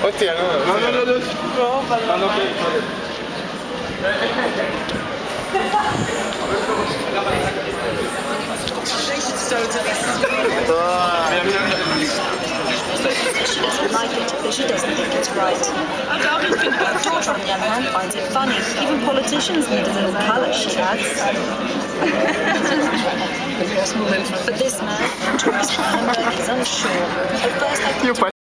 Hostia, no. Like it, but she doesn't think it's right. George, on the other hand, finds it funny. Even politicians need a little colour, she adds. But this man, Tories Hamburg, is unsure. At first, I thought